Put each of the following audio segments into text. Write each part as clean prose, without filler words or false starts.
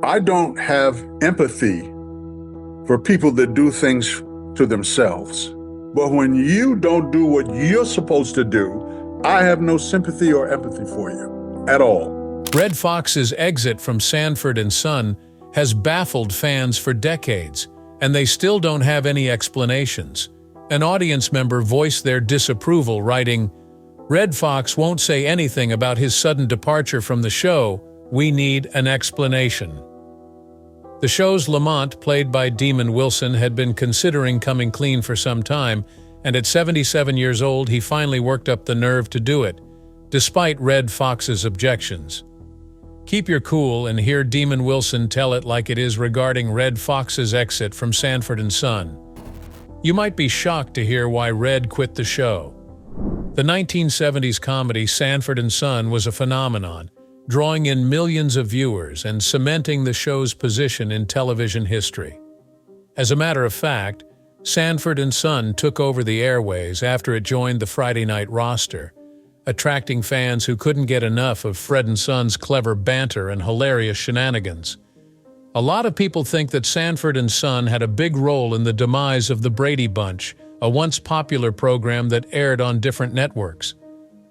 I don't have empathy for people that do things to themselves. But when you don't do what you're supposed to do, I have no sympathy or empathy for you at all. Red Fox's exit from Sanford and Son has baffled fans for decades, and they still don't have any explanations. An audience member voiced their disapproval, writing, "Red Foxx won't say anything about his sudden departure from the show. We need an explanation." The show's Lamont, played by Demon Wilson, had been considering coming clean for some time, and at 77 years old he finally worked up the nerve to do it, despite Red Fox's objections. Keep your cool and hear Demon Wilson tell it like it is regarding Red Fox's exit from Sanford and Son. You might be shocked to hear why Red quit the show. The 1970s comedy Sanford and Son was a phenomenon, drawing in millions of viewers and cementing the show's position in television history. As a matter of fact, Sanford and Son took over the airways after it joined the Friday night roster, attracting fans who couldn't get enough of Fred and Son's clever banter and hilarious shenanigans. A lot of people think that Sanford and Son had a big role in the demise of the Brady Bunch, a once popular program that aired on different networks.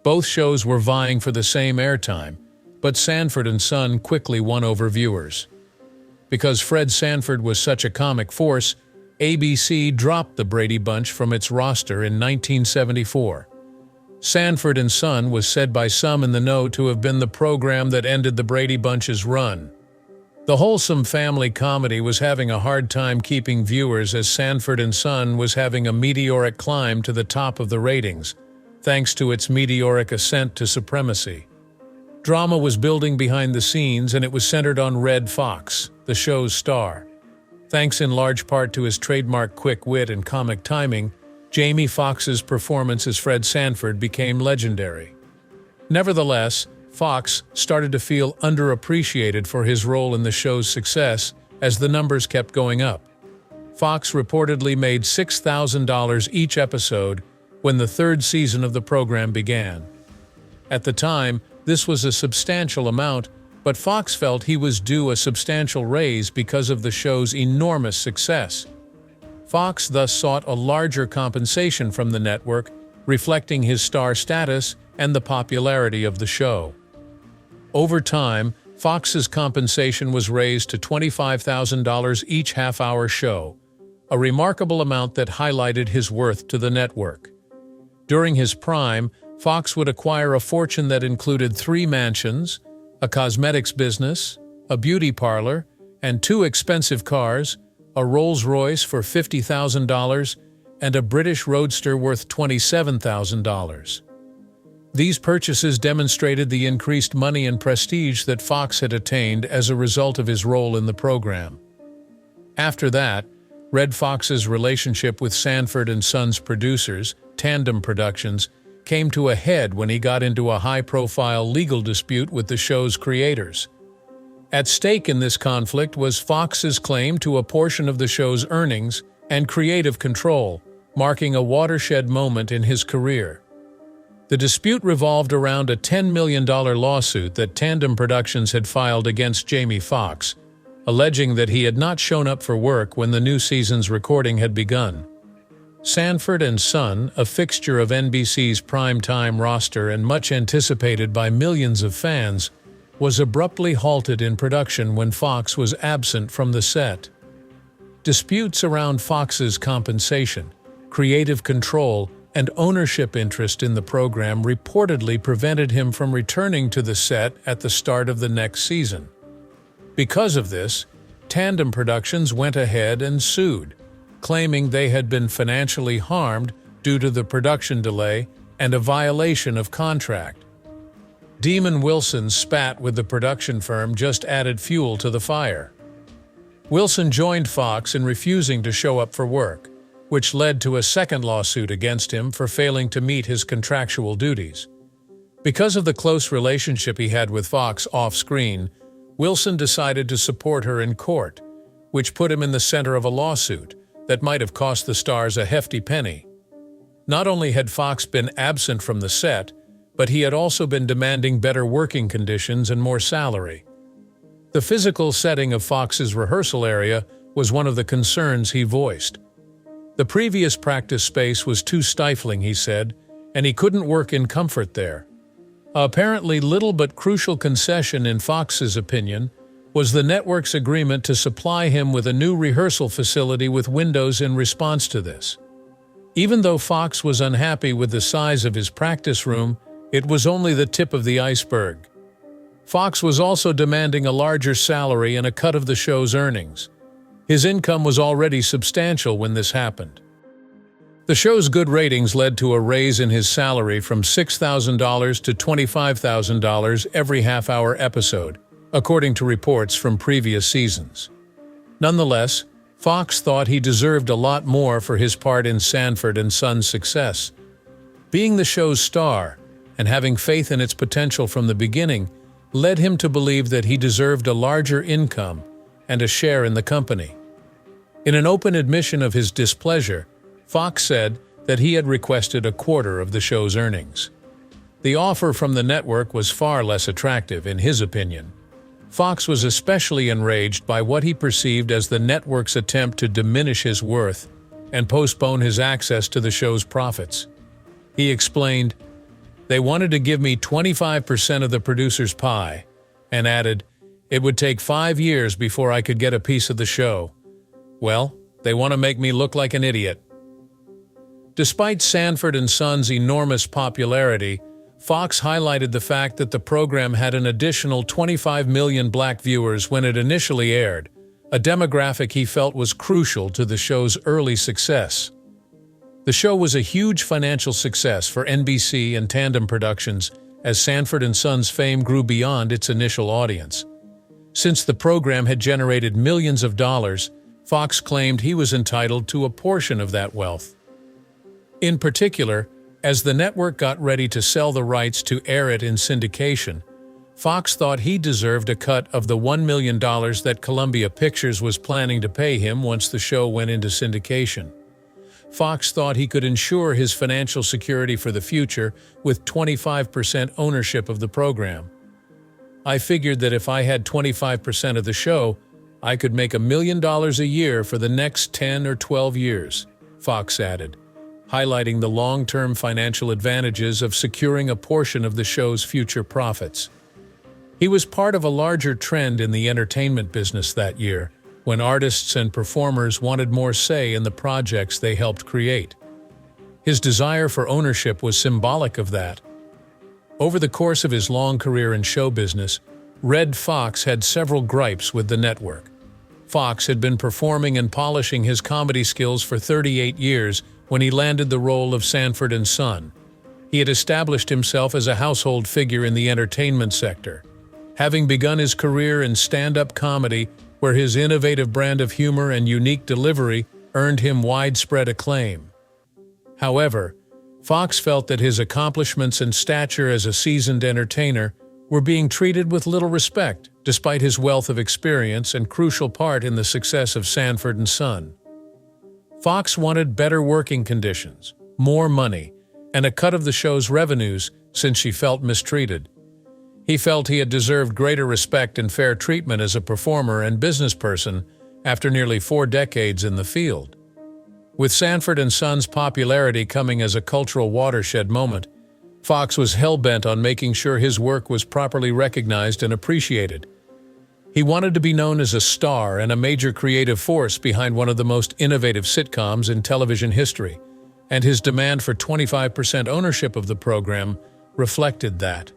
Both shows were vying for the same airtime, but Sanford and Son quickly won over viewers. Because Fred Sanford was such a comic force, ABC dropped the Brady Bunch from its roster in 1974. Sanford and Son was said by some in the know to have been the program that ended the Brady Bunch's run. The wholesome family comedy was having a hard time keeping viewers as Sanford and Son was having a meteoric climb to the top of the ratings, thanks to its meteoric ascent to supremacy. Drama was building behind the scenes, and it was centered on Red Foxx, the show's star. Thanks in large part to his trademark quick wit and comic timing, Jamie Foxx's performance as Fred Sanford became legendary. Nevertheless, Foxx started to feel underappreciated for his role in the show's success as the numbers kept going up. Foxx reportedly made $6,000 each episode when the third season of the program began. At the time, this was a substantial amount, but Foxx felt he was due a substantial raise because of the show's enormous success. Foxx thus sought a larger compensation from the network, reflecting his star status and the popularity of the show. Over time, Foxx's compensation was raised to $25,000 each half-hour show, a remarkable amount that highlighted his worth to the network. During his prime, Foxx would acquire a fortune that included 3 mansions, a cosmetics business, a beauty parlor, and 2 expensive cars, a Rolls-Royce for $50,000, and a British Roadster worth $27,000. These purchases demonstrated the increased money and prestige that Foxx had attained as a result of his role in the program. After that, Red Fox's relationship with Sanford and Son's producers, Tandem Productions, came to a head when he got into a high-profile legal dispute with the show's creators. At stake in this conflict was Foxx's claim to a portion of the show's earnings and creative control, marking a watershed moment in his career. The dispute revolved around a $10 million lawsuit that Tandem Productions had filed against Jamie Foxx, alleging that he had not shown up for work when the new season's recording had begun. Sanford and Son, a fixture of NBC's prime-time roster and much anticipated by millions of fans, was abruptly halted in production when Foxx was absent from the set. Disputes around Foxx's compensation, creative control, and ownership interest in the program reportedly prevented him from returning to the set at the start of the next season. Because of this, Tandem Productions went ahead and sued, claiming they had been financially harmed due to the production delay and a violation of contract. Demon Wilson's spat with the production firm just added fuel to the fire. Wilson joined Foxx in refusing to show up for work, which led to a second lawsuit against him for failing to meet his contractual duties. Because of the close relationship he had with Foxx off-screen, Wilson decided to support her in court, which put him in the center of a lawsuit that might have cost the stars a hefty penny. Not only had Foxx been absent from the set, but he had also been demanding better working conditions and more salary. The physical setting of Fox's rehearsal area was one of the concerns he voiced. The previous practice space was too stifling, he said, and he couldn't work in comfort there. Apparently little but crucial concession in Fox's opinion was the network's agreement to supply him with a new rehearsal facility with windows in response to this. Even though Fox was unhappy with the size of his practice room, it was only the tip of the iceberg. Fox was also demanding a larger salary and a cut of the show's earnings. His income was already substantial when this happened. The show's good ratings led to a raise in his salary from $6,000 to $25,000 every half-hour episode, according to reports from previous seasons. Nonetheless, Fox thought he deserved a lot more for his part in Sanford and Son's success. Being the show's star and having faith in its potential from the beginning led him to believe that he deserved a larger income and a share in the company. In an open admission of his displeasure, Fox said that he had requested a quarter of the show's earnings. The offer from the network was far less attractive, in his opinion. Fox was especially enraged by what he perceived as the network's attempt to diminish his worth and postpone his access to the show's profits. He explained, "They wanted to give me 25% of the producer's pie," and added, "It would take 5 years before I could get a piece of the show. Well, they want to make me look like an idiot." Despite Sanford and Son's enormous popularity, Fox highlighted the fact that the program had an additional 25 million black viewers when it initially aired, a demographic he felt was crucial to the show's early success. The show was a huge financial success for NBC and Tandem Productions as Sanford and Son's fame grew beyond its initial audience. Since the program had generated millions of dollars, Fox claimed he was entitled to a portion of that wealth. In particular, as the network got ready to sell the rights to air it in syndication, Fox thought he deserved a cut of the $1 million that Columbia Pictures was planning to pay him once the show went into syndication. Fox thought he could ensure his financial security for the future with 25% ownership of the program. "I figured that if I had 25% of the show, I could make $1 million a year for the next 10 or 12 years, Fox added, highlighting the long-term financial advantages of securing a portion of the show's future profits. He was part of a larger trend in the entertainment business that year, when artists and performers wanted more say in the projects they helped create. His desire for ownership was symbolic of that. Over the course of his long career in show business, Red Foxx had several gripes with the network. Fox had been performing and polishing his comedy skills for 38 years when he landed the role of Sanford and Son. He had established himself as a household figure in the entertainment sector, having begun his career in stand-up comedy, where his innovative brand of humor and unique delivery earned him widespread acclaim. However, Fox felt that his accomplishments and stature as a seasoned entertainer were being treated with little respect, despite his wealth of experience and crucial part in the success of Sanford and Son. Fox wanted better working conditions, more money, and a cut of the show's revenues since she felt mistreated. He felt he had deserved greater respect and fair treatment as a performer and business person after nearly 4 decades in the field. With Sanford and Son's popularity coming as a cultural watershed moment, Fox was hell-bent on making sure his work was properly recognized and appreciated. He wanted to be known as a star and a major creative force behind one of the most innovative sitcoms in television history, and his demand for 25% ownership of the program reflected that.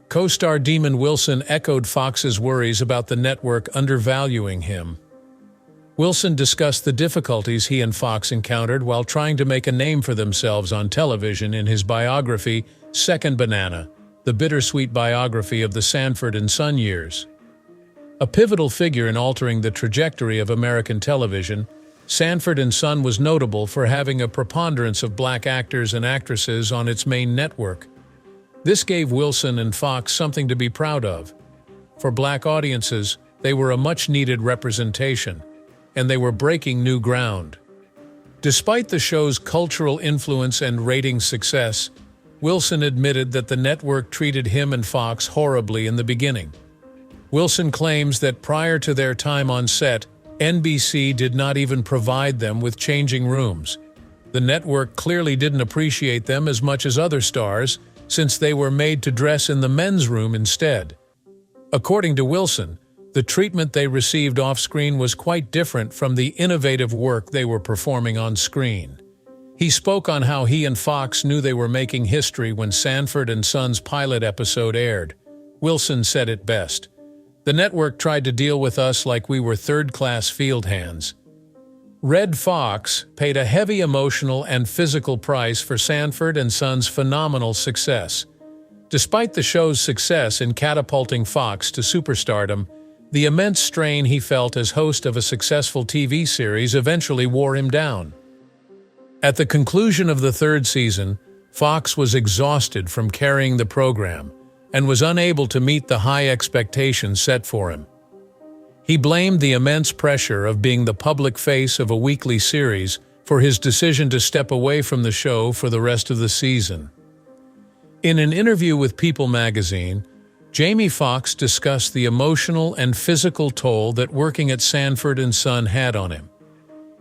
Co-star Demon Wilson echoed Fox's worries about the network undervaluing him. Wilson discussed the difficulties he and Fox encountered while trying to make a name for themselves on television in his biography, Second Banana, the bittersweet biography of the Sanford and Son years. A pivotal figure in altering the trajectory of American television, Sanford and Son was notable for having a preponderance of black actors and actresses on its main network. This gave Wilson and Fox something to be proud of. For black audiences, they were a much-needed representation, and they were breaking new ground. Despite the show's cultural influence and ratings success, Wilson admitted that the network treated him and Fox horribly in the beginning. Wilson claims that prior to their time on set, NBC did not even provide them with changing rooms. The network clearly didn't appreciate them as much as other stars, since they were made to dress in the men's room instead. According to Wilson, the treatment they received off-screen was quite different from the innovative work they were performing on screen. He spoke on how he and Fox knew they were making history when Sanford and Son's pilot episode aired. Wilson said it best. "The network tried to deal with us like we were third-class field hands." Red Foxx paid a heavy emotional and physical price for Sanford and Son's phenomenal success. Despite the show's success in catapulting Fox to superstardom, the immense strain he felt as host of a successful TV series eventually wore him down. At the conclusion of the third season, Fox was exhausted from carrying the program and was unable to meet the high expectations set for him. He blamed the immense pressure of being the public face of a weekly series for his decision to step away from the show for the rest of the season. In an interview with People magazine, Jamie Foxx discussed the emotional and physical toll that working at Sanford and Son had on him.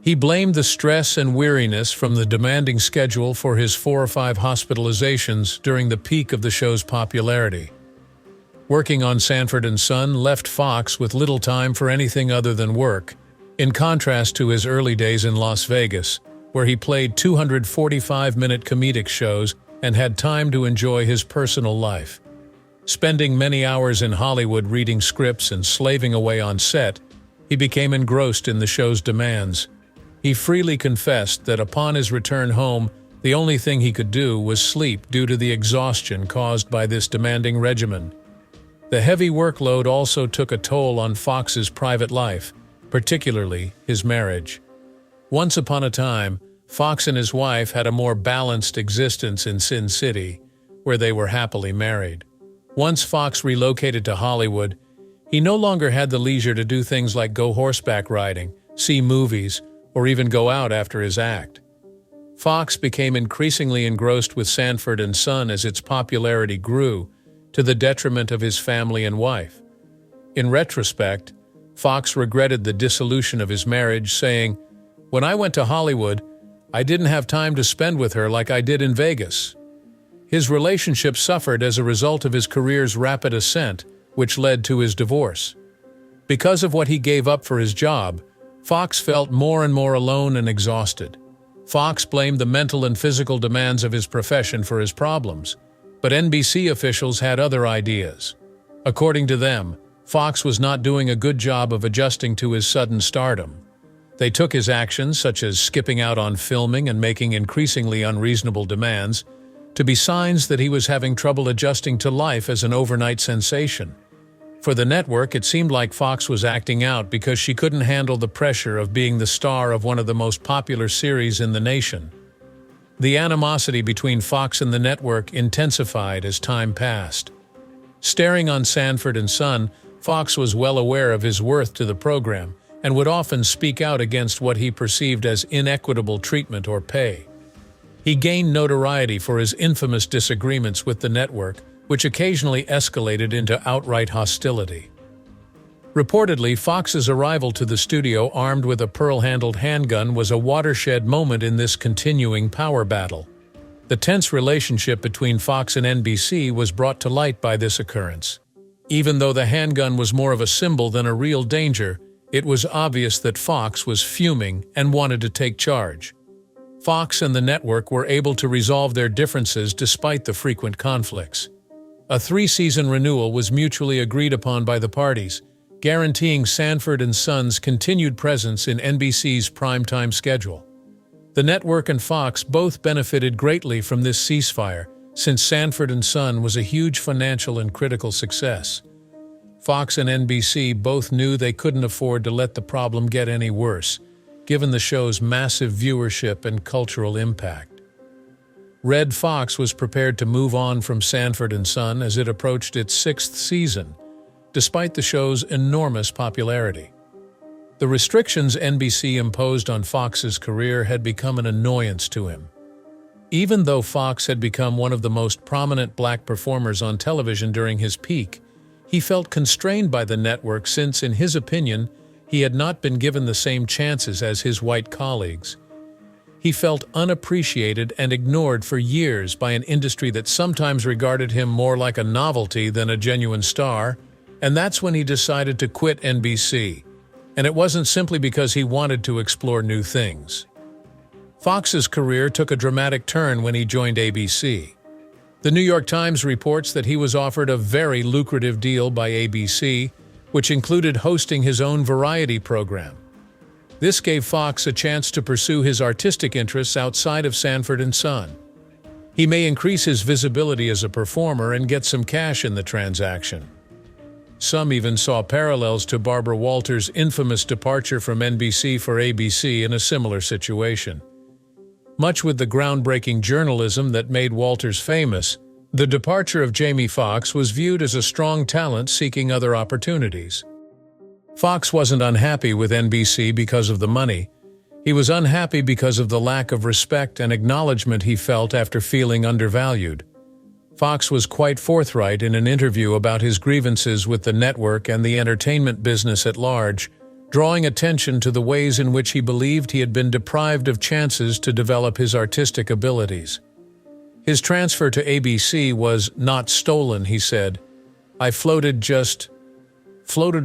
He blamed the stress and weariness from the demanding schedule for his 4 or 5 hospitalizations during the peak of the show's popularity. Working on Sanford and Son left Fox with little time for anything other than work, in contrast to his early days in Las Vegas, where he played 245-minute comedic shows and had time to enjoy his personal life. Spending many hours in Hollywood reading scripts and slaving away on set, he became engrossed in the show's demands. He freely confessed that upon his return home, the only thing he could do was sleep due to the exhaustion caused by this demanding regimen. The heavy workload also took a toll on Fox's private life, particularly his marriage. Once upon a time, Fox and his wife had a more balanced existence in Sin City, where they were happily married. Once Fox relocated to Hollywood, he no longer had the leisure to do things like go horseback riding, see movies, or even go out after his act. Fox became increasingly engrossed with Sanford and Son as its popularity grew, to the detriment of his family and wife. In retrospect, Fox regretted the dissolution of his marriage, saying, "When I went to Hollywood, I didn't have time to spend with her like I did in Vegas." His relationship suffered as a result of his career's rapid ascent, which led to his divorce. Because of what he gave up for his job, Fox felt more and more alone and exhausted. Fox blamed the mental and physical demands of his profession for his problems, but NBC officials had other ideas. According to them, Fox was not doing a good job of adjusting to his sudden stardom. They took his actions, such as skipping out on filming and making increasingly unreasonable demands, to be signs that he was having trouble adjusting to life as an overnight sensation. For the network, it seemed like Fox was acting out because she couldn't handle the pressure of being the star of one of the most popular series in the nation. The animosity between Fox and the network intensified as time passed. Starring on Sanford and Son, Fox was well aware of his worth to the program and would often speak out against what he perceived as inequitable treatment or pay. He gained notoriety for his infamous disagreements with the network, which occasionally escalated into outright hostility. Reportedly, Fox's arrival to the studio armed with a pearl-handled handgun was a watershed moment in this continuing power battle. The tense relationship between Fox and NBC was brought to light by this occurrence. Even though the handgun was more of a symbol than a real danger, it was obvious that Fox was fuming and wanted to take charge. Fox and the network were able to resolve their differences despite the frequent conflicts. A 3-season renewal was mutually agreed upon by the parties, guaranteeing Sanford and Son's continued presence in NBC's primetime schedule. The network and Fox both benefited greatly from this ceasefire, since Sanford and Son was a huge financial and critical success. Fox and NBC both knew they couldn't afford to let the problem get any worse, given the show's massive viewership and cultural impact. Red Foxx was prepared to move on from Sanford and Son as it approached its 6th season, despite the show's enormous popularity. The restrictions NBC imposed on Fox's career had become an annoyance to him. Even though Fox had become one of the most prominent black performers on television during his peak, He felt constrained by the network since, in his opinion, he had not been given the same chances as his white colleagues. He felt unappreciated and ignored for years by an industry that sometimes regarded him more like a novelty than a genuine star, and that's when he decided to quit NBC. And it wasn't simply because he wanted to explore new things. Fox's career took a dramatic turn when he joined ABC. The New York Times reports that he was offered a very lucrative deal by ABC, which included hosting his own variety program. This gave Fox a chance to pursue his artistic interests outside of Sanford and Son. He may increase his visibility as a performer and get some cash in the transaction. Some even saw parallels to Barbara Walters' infamous departure from NBC for ABC in a similar situation. Much with the groundbreaking journalism that made Walters famous, the departure of Jamie Foxx was viewed as a strong talent seeking other opportunities. Fox wasn't unhappy with NBC because of the money. He was unhappy because of the lack of respect and acknowledgement he felt after feeling undervalued. Fox was quite forthright in an interview about his grievances with the network and the entertainment business at large, drawing attention to the ways in which he believed he had been deprived of chances to develop his artistic abilities. His transfer to ABC was not stolen, he said. I floated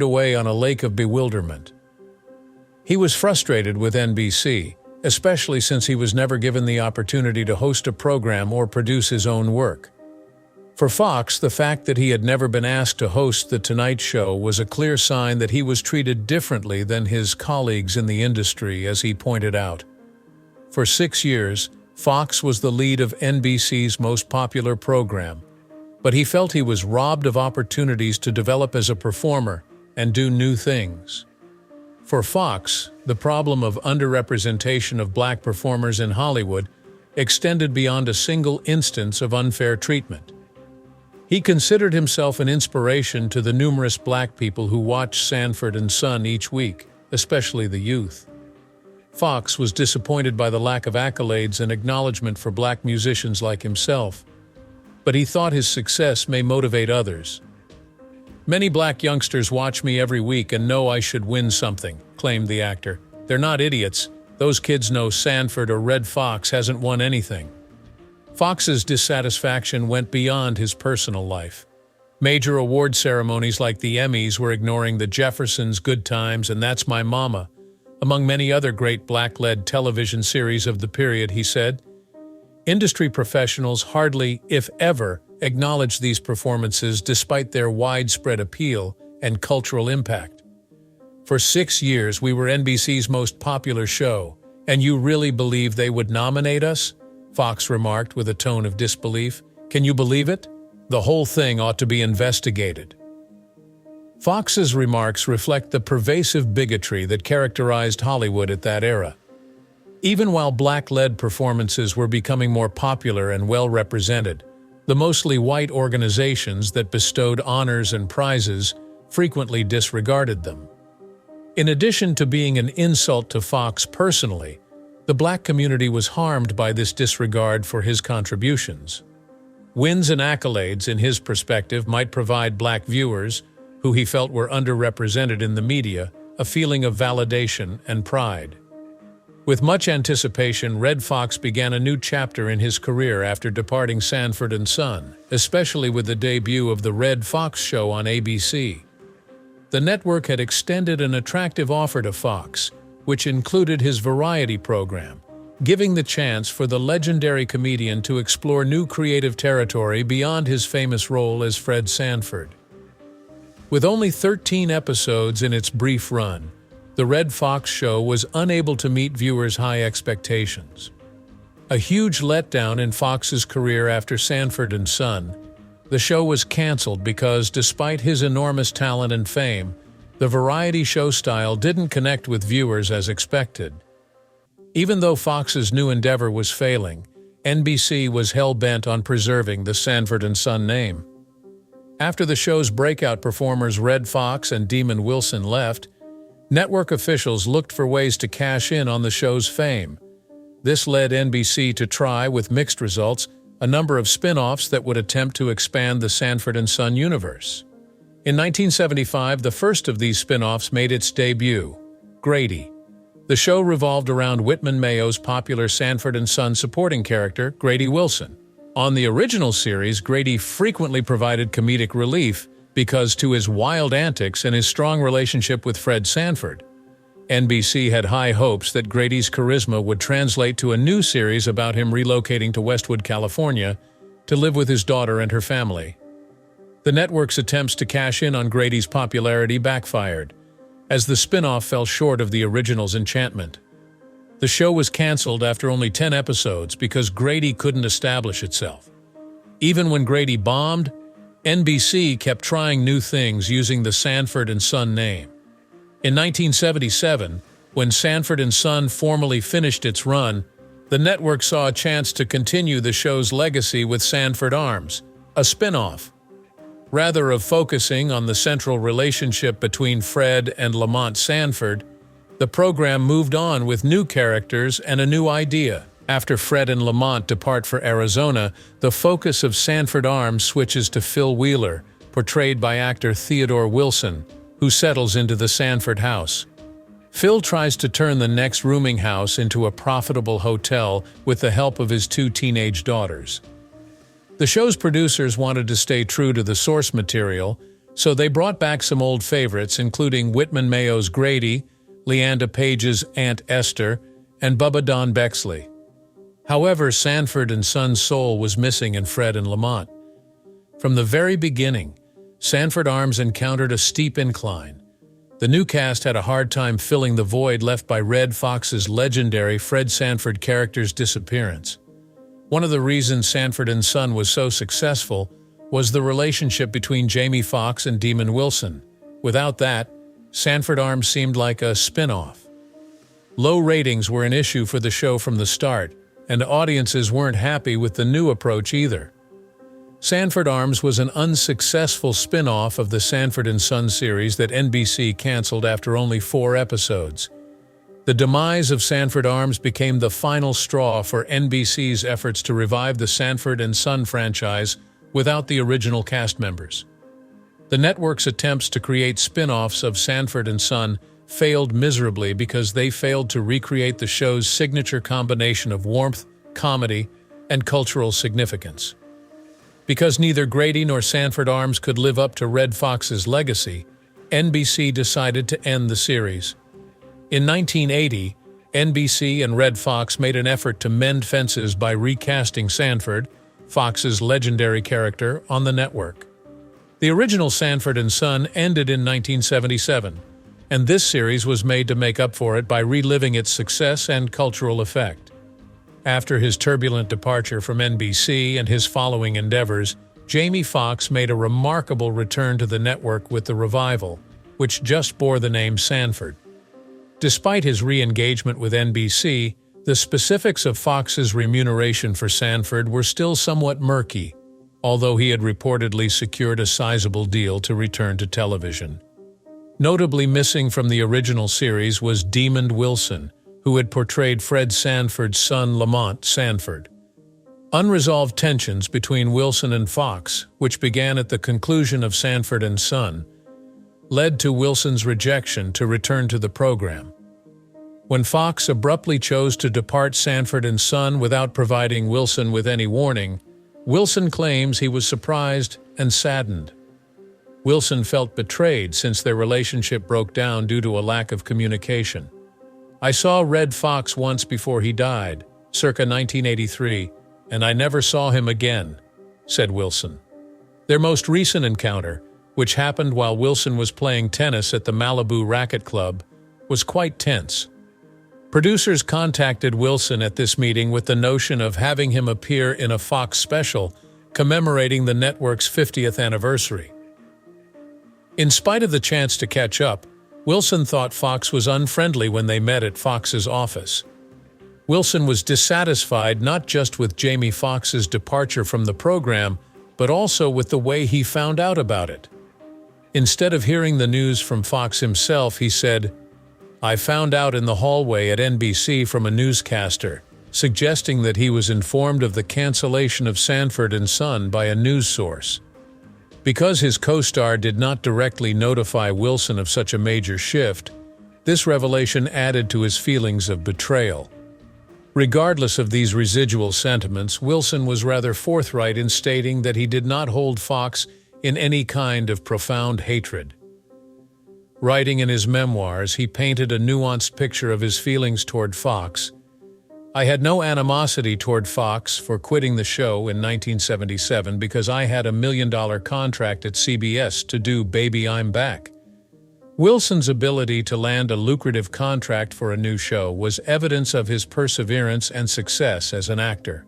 away on a lake of bewilderment. He was frustrated with NBC, especially since he was never given the opportunity to host a program or produce his own work. For Fox, the fact that he had never been asked to host The Tonight Show was a clear sign that he was treated differently than his colleagues in the industry, as he pointed out. For 6 years, Fox was the lead of NBC's most popular program, but he felt he was robbed of opportunities to develop as a performer and do new things. For Fox, the problem of underrepresentation of black performers in Hollywood extended beyond a single instance of unfair treatment. He considered himself an inspiration to the numerous black people who watched Sanford and Son each week, especially the youth. Fox was disappointed by the lack of accolades and acknowledgement for black musicians like himself, but he thought his success may motivate others. Many black youngsters watch me every week and know I should win something, claimed the actor. They're not idiots. Those kids know Sanford or Red Foxx hasn't won anything. Fox's dissatisfaction went beyond his personal life. Major award ceremonies like the Emmys were ignoring the Jeffersons, Good Times, and That's My Mama, among many other great black-led television series of the period, he said. Industry professionals hardly, if ever, acknowledge these performances despite their widespread appeal and cultural impact. For 6 years, we were NBC's most popular show, and you really believe they would nominate us? Fox remarked with a tone of disbelief. Can you believe it? The whole thing ought to be investigated. Fox's remarks reflect the pervasive bigotry that characterized Hollywood at that era. Even while black-led performances were becoming more popular and well-represented, the mostly white organizations that bestowed honors and prizes frequently disregarded them. In addition to being an insult to Fox personally, the black community was harmed by this disregard for his contributions. Wins and accolades, in his perspective, might provide black viewers, who he felt were underrepresented in the media, a feeling of validation and pride. With much anticipation, Red Foxx began a new chapter in his career after departing Sanford and Son, especially with the debut of the Red Foxx Show on ABC. The network had extended an attractive offer to Fox, which included his variety program, giving the chance for the legendary comedian to explore new creative territory beyond his famous role as Fred Sanford. With only 13 episodes in its brief run, the Red Foxx Show was unable to meet viewers' high expectations. A huge letdown in Fox's career after Sanford and Son, the show was canceled because, despite his enormous talent and fame, the variety show style didn't connect with viewers as expected. Even though Fox's new endeavor was failing, NBC was hell-bent on preserving the Sanford and Son name. After the show's breakout performers Red Foxx and Demon Wilson left, network officials looked for ways to cash in on the show's fame. This led NBC to try, with mixed results, a number of spin-offs that would attempt to expand the Sanford and Son universe. In 1975, the first of these spin-offs made its debut, Grady. The show revolved around Whitman Mayo's popular Sanford and Son supporting character, Grady Wilson. On the original series, Grady frequently provided comedic relief because to his wild antics and his strong relationship with Fred Sanford. NBC had high hopes that Grady's charisma would translate to a new series about him relocating to Westwood, California, to live with his daughter and her family. The network's attempts to cash in on Grady's popularity backfired, as the spin-off fell short of the original's enchantment. The show was canceled after only 10 episodes because Grady couldn't establish itself. Even when Grady bombed, NBC kept trying new things using the Sanford and Son name. In 1977, when Sanford and Son formally finished its run, the network saw a chance to continue the show's legacy with Sanford Arms, a spin-off. Rather of focusing on the central relationship between Fred and Lamont Sanford, the program moved on with new characters and a new idea. After Fred and Lamont depart for Arizona, the focus of Sanford Arms switches to Phil Wheeler, portrayed by actor Theodore Wilson, who settles into the Sanford house. Phil tries to turn the next rooming house into a profitable hotel with the help of his 2 teenage daughters. The show's producers wanted to stay true to the source material, so they brought back some old favorites, including Whitman Mayo's Grady, Leanda Page's Aunt Esther, and Bubba Don Bexley. However, Sanford and Son's soul was missing in Fred and Lamont. From the very beginning, Sanford Arms encountered a steep incline. The new cast had a hard time filling the void left by Red Fox's legendary Fred Sanford character's disappearance. One of the reasons Sanford and Son was so successful was the relationship between Jamie Foxx and Demon Wilson. Without that, Sanford Arms seemed like a spin-off. Low ratings were an issue for the show from the start, and audiences weren't happy with the new approach either. Sanford Arms was an unsuccessful spin-off of the Sanford and Son series that NBC canceled after only 4 episodes. The demise of Sanford Arms became the final straw for NBC's efforts to revive the Sanford and Son franchise without the original cast members. The network's attempts to create spin-offs of Sanford and Son failed miserably because they failed to recreate the show's signature combination of warmth, comedy, and cultural significance. Because neither Grady nor Sanford Arms could live up to Red Fox's legacy, NBC decided to end the series. In 1980, NBC and Red Foxx made an effort to mend fences by recasting Sanford, Fox's legendary character, on the network. The original Sanford and Son ended in 1977, and this series was made to make up for it by reliving its success and cultural effect. After his turbulent departure from NBC and his following endeavors, Jamie Foxx made a remarkable return to the network with the revival, which just bore the name Sanford. Despite his re-engagement with NBC, the specifics of Fox's remuneration for Sanford were still somewhat murky, although he had reportedly secured a sizable deal to return to television. Notably missing from the original series was Demon Wilson, who had portrayed Fred Sanford's son Lamont Sanford. Unresolved tensions between Wilson and Foxx, which began at the conclusion of Sanford and Son, led to Wilson's rejection to return to the program. When Foxx abruptly chose to depart Sanford and Son without providing Wilson with any warning, Wilson claims he was surprised and saddened. Wilson felt betrayed since their relationship broke down due to a lack of communication. "I saw Red Foxx once before he died, circa 1983, and I never saw him again," said Wilson. Their most recent encounter, which happened while Wilson was playing tennis at the Malibu Racquet Club, was quite tense. Producers contacted Wilson at this meeting with the notion of having him appear in a Fox special commemorating the network's 50th anniversary. In spite of the chance to catch up, Wilson thought Fox was unfriendly when they met at Fox's office. Wilson was dissatisfied not just with Jamie Foxx's departure from the program, but also with the way he found out about it. Instead of hearing the news from Fox himself, he said, "I found out in the hallway at NBC from a newscaster, suggesting that he was informed of the cancellation of Sanford and Son by a news source." Because his co-star did not directly notify Wilson of such a major shift, this revelation added to his feelings of betrayal. Regardless of these residual sentiments, Wilson was rather forthright in stating that he did not hold Fox in any kind of profound hatred. Writing in his memoirs, he painted a nuanced picture of his feelings toward Fox. "I had no animosity toward Fox for quitting the show in 1977 because I had $1 million contract at CBS to do Baby I'm Back." Wilson's ability to land a lucrative contract for a new show was evidence of his perseverance and success as an actor.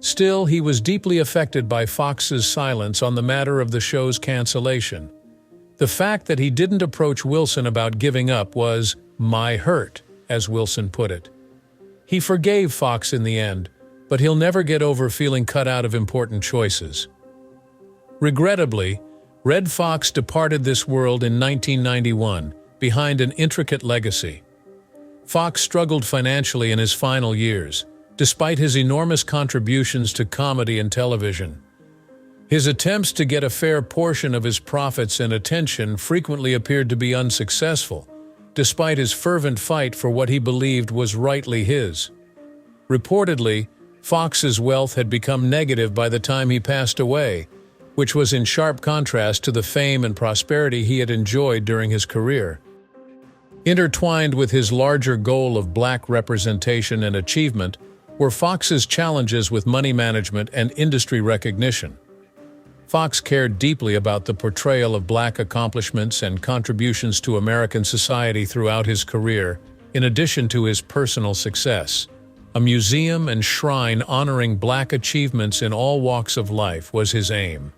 Still, he was deeply affected by Fox's silence on the matter of the show's cancellation. The fact that he didn't approach Wilson about giving up was "my hurt," as Wilson put it. He forgave Fox in the end, but he'll never get over feeling cut out of important choices. Regrettably, Red Foxx departed this world in 1991, behind an intricate legacy. Fox struggled financially in his final years, despite his enormous contributions to comedy and television. His attempts to get a fair portion of his profits and attention frequently appeared to be unsuccessful, despite his fervent fight for what he believed was rightly his. Reportedly, Fox's wealth had become negative by the time he passed away, which was in sharp contrast to the fame and prosperity he had enjoyed during his career. Intertwined with his larger goal of black representation and achievement were Fox's challenges with money management and industry recognition. Fox cared deeply about the portrayal of black accomplishments and contributions to American society throughout his career, in addition to his personal success. A museum and shrine honoring black achievements in all walks of life was his aim.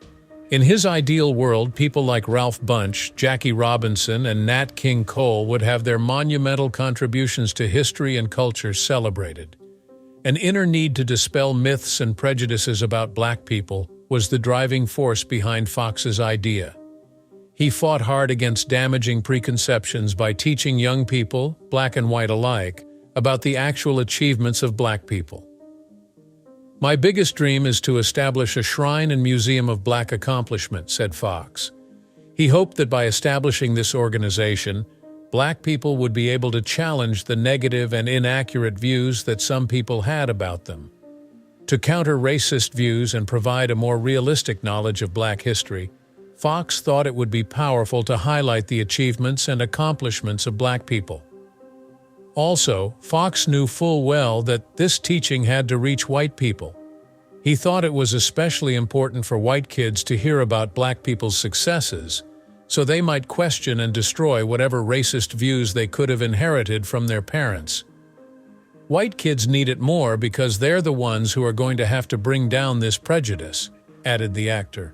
In his ideal world, people like Ralph Bunche, Jackie Robinson, and Nat King Cole would have their monumental contributions to history and culture celebrated. An inner need to dispel myths and prejudices about black people was the driving force behind Fox's idea. He fought hard against damaging preconceptions by teaching young people, black and white alike, about the actual achievements of black people. "My biggest dream is to establish a shrine and museum of black accomplishment," said Fox. He hoped that by establishing this organization, black people would be able to challenge the negative and inaccurate views that some people had about them. To counter racist views and provide a more realistic knowledge of black history, Fox thought it would be powerful to highlight the achievements and accomplishments of black people. Also, Fox knew full well that this teaching had to reach white people. He thought it was especially important for white kids to hear about black people's successes, so they might question and destroy whatever racist views they could have inherited from their parents. "White kids need it more because they're the ones who are going to have to bring down this prejudice," added the actor.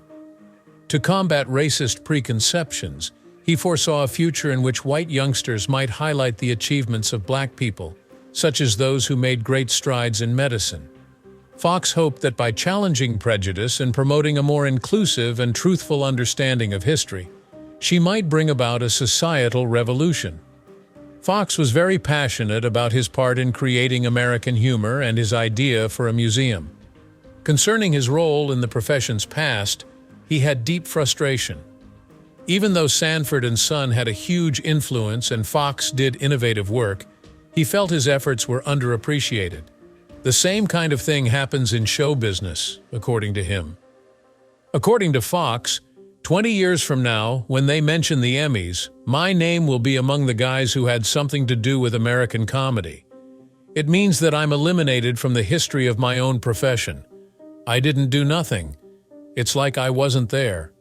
To combat racist preconceptions, he foresaw a future in which white youngsters might highlight the achievements of black people, such as those who made great strides in medicine. Fox hoped that by challenging prejudice and promoting a more inclusive and truthful understanding of history, she might bring about a societal revolution. Fox was very passionate about his part in creating American humor and his idea for a museum. Concerning his role in the profession's past, he had deep frustration. Even though Sanford and Son had a huge influence and Fox did innovative work, he felt his efforts were underappreciated. The same kind of thing happens in show business, according to him. According to Fox, 20 years from now, when they mention the Emmys, my name will be among the guys who had something to do with American comedy. It means that I'm eliminated from the history of my own profession. I didn't do nothing. It's like I wasn't there.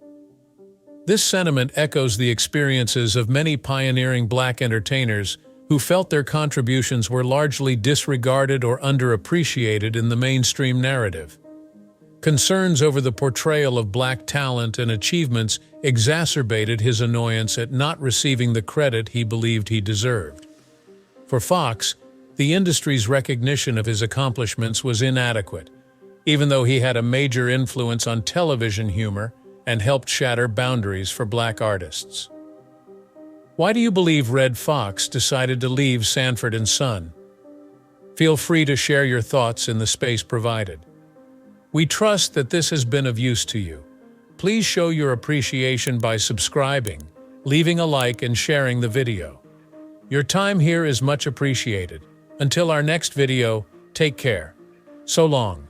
This sentiment echoes the experiences of many pioneering black entertainers who felt their contributions were largely disregarded or underappreciated in the mainstream narrative. Concerns over the portrayal of black talent and achievements exacerbated his annoyance at not receiving the credit he believed he deserved. For Fox, the industry's recognition of his accomplishments was inadequate, even though he had a major influence on television humor and helped shatter boundaries for black artists. Why do you believe Red Foxx decided to leave Sanford and Son? Feel free to share your thoughts in the space provided. We trust that this has been of use to you. Please show your appreciation by subscribing, leaving a like, and sharing the video. Your time here is much appreciated. Until our next video, take care. So long.